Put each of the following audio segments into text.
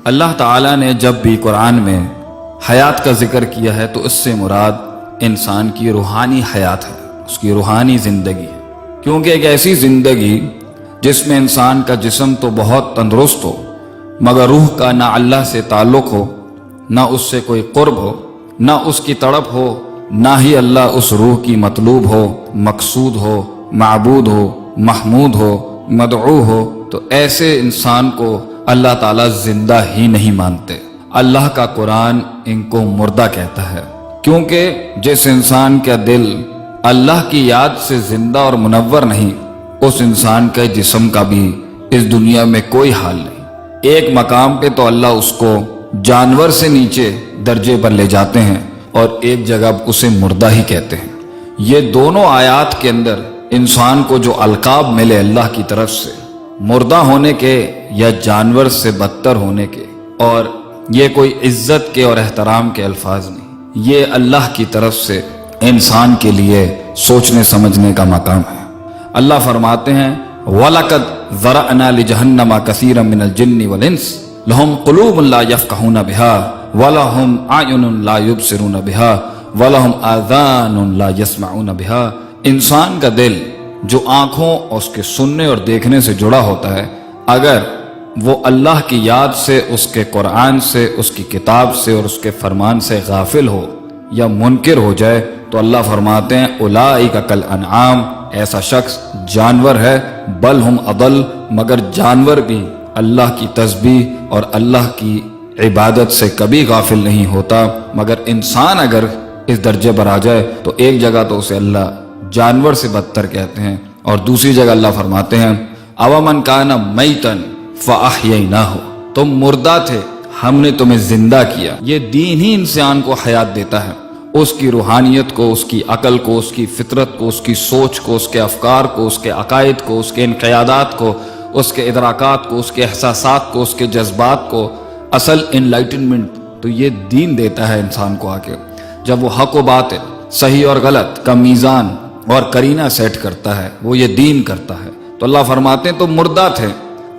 اللہ تعالیٰ نے جب بھی قرآن میں حیات کا ذکر کیا ہے تو اس سے مراد انسان کی روحانی حیات ہے، اس کی روحانی زندگی ہے، کیونکہ ایک ایسی زندگی جس میں انسان کا جسم تو بہت تندرست ہو مگر روح کا نہ اللہ سے تعلق ہو، نہ اس سے کوئی قرب ہو، نہ اس کی تڑپ ہو، نہ ہی اللہ اس روح کی مطلوب ہو، مقصود ہو، معبود ہو، محمود ہو، مدعو ہو، تو ایسے انسان کو اللہ تعالیٰ زندہ ہی نہیں مانتے۔ اللہ کا قرآن ان کو مردہ کہتا ہے، کیونکہ جس انسان کا دل اللہ کی یاد سے زندہ اور منور نہیں، اس انسان کے جسم کا بھی اس دنیا میں کوئی حال نہیں۔ ایک مقام پہ تو اللہ اس کو جانور سے نیچے درجے پر لے جاتے ہیں اور ایک جگہ اسے مردہ ہی کہتے ہیں۔ یہ دونوں آیات کے اندر انسان کو جو القاب ملے اللہ کی طرف سے، مردہ ہونے کے یا جانور سے بدتر ہونے کے، اور یہ کوئی عزت کے اور احترام کے الفاظ نہیں، یہ اللہ کی طرف سے انسان کے لیے سوچنے سمجھنے کا مقام ہے۔ اللہ فرماتے ہیں وَلَقَدْ ذَرَأْنَا لِجَهَنَّمَ كَثِيرًا مِنَ الْجِنِّ وَالْإِنسِ لَهُمْ قُلُوبٌ لَا يَفْقَهُونَ بِهَا وَلَهُمْ أَعْيُنٌ لَا يُبْصِرُونَ بِهَا وَلَهُمْ آذَانٌ لَا يَسْمَعُونَ بِهَا۔ انسان کا دل جو آنکھوں اور اس کے سننے اور دیکھنے سے جڑا ہوتا ہے، اگر وہ اللہ کی یاد سے، اس کے قرآن سے، اس کی کتاب سے اور اس کے فرمان سے غافل ہو یا منکر ہو جائے تو اللہ فرماتے ہیں اولئک کالانعام، ایسا شخص جانور ہے، بل ہم اضل، مگر جانور بھی اللہ کی تسبیح اور اللہ کی عبادت سے کبھی غافل نہیں ہوتا۔ مگر انسان اگر اس درجے پر آ جائے تو ایک جگہ تو اسے اللہ جانور سے بدتر کہتے ہیں اور دوسری جگہ اللہ فرماتے ہیں اومن کان میتن فاحییناہ، تم مردہ تھے ہم نے تمہیں زندہ کیا۔ یہ دین ہی انسان کو حیات دیتا ہے، اس کی روحانیت کو، اس کی عقل کو، اس کی فطرت کو، اس کی سوچ کو، اس کے افکار کو، اس کے عقائد کو، اس کے انقیادات کو، اس کے ادراکات کو، اس کے احساسات کو، اس کے جذبات کو اصل انلائٹنمنٹ تو یہ دین دیتا ہے انسان کو۔ آ کے جب وہ حق و باطل، صحیح اور غلط کا میزان اور کرینہ سیٹ کرتا ہے، وہ یہ دین کرتا ہے، تو اللہ فرماتے ہیں تم مردہ تھے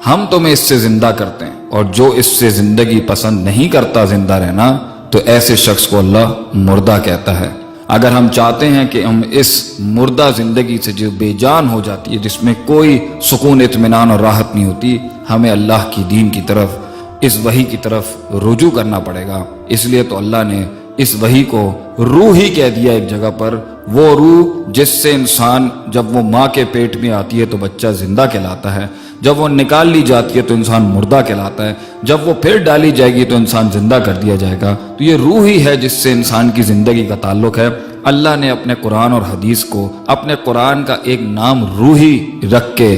ہم تمہیں اس سے زندہ کرتے ہیں، اور جو اس سے زندگی پسند نہیں کرتا زندہ رہنا تو ایسے شخص کو اللہ مردہ کہتا ہے۔ اگر ہم چاہتے ہیں کہ ہم اس مردہ زندگی سے جو بے جان ہو جاتی ہے، جس میں کوئی سکون، اطمینان اور راحت نہیں ہوتی، ہمیں اللہ کی دین کی طرف، اس وحی کی طرف رجوع کرنا پڑے گا۔ اس لیے تو اللہ نے اس وحی کو روح ہی کہہ دیا ایک جگہ پر، وہ روح جس سے انسان جب وہ ماں کے پیٹ میں آتی ہے تو بچہ زندہ کہلاتا ہے، جب وہ نکال لی جاتی ہے تو انسان مردہ کہلاتا ہے، جب وہ پھر ڈالی جائے گی تو انسان زندہ کر دیا جائے گا۔ تو یہ روح ہی ہے جس سے انسان کی زندگی کا تعلق ہے۔ اللہ نے اپنے قرآن اور حدیث کو، اپنے قرآن کا ایک نام روحی رکھ کے،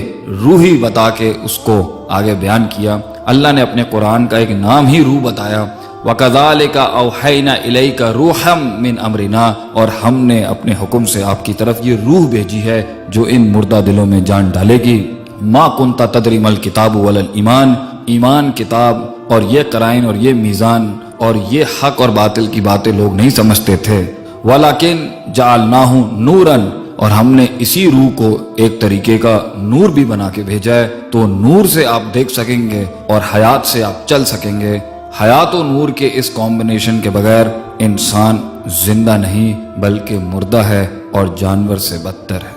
روحی بتا کے اس کو آگے بیان کیا۔ اللہ نے اپنے قرآن کا ایک نام ہی روح بتایا، وَكَذَلِكَ أَوْحَيْنَا إِلَيْكَ رُوحًا مِّنْ أَمْرِنَا، اور ہم نے اپنے حکم سے آپ کی طرف یہ روح بھیجی ہے جو ان مردہ دلوں میں جان ڈالے گی۔ مَا كُنْتَ تَدْرِي مَا الْكِتَابُ وَلَا الْإِيمَانُ، ایمان، کتاب اور یہ قرائن اور یہ میزان اور یہ حق اور باطل کی باتیں لوگ نہیں سمجھتے تھے۔ وَلَكِنْ جَعَلْنَاهُ نُورًا، اور ہم نے اسی روح کو ایک طریقے کا نور بھی بنا کے بھیجا ہے، تو نور سے آپ دیکھ سکیں گے اور حیات سے آپ چل سکیں گے۔ حیات و نور کے اس کمبینیشن کے بغیر انسان زندہ نہیں بلکہ مردہ ہے اور جانور سے بدتر ہے۔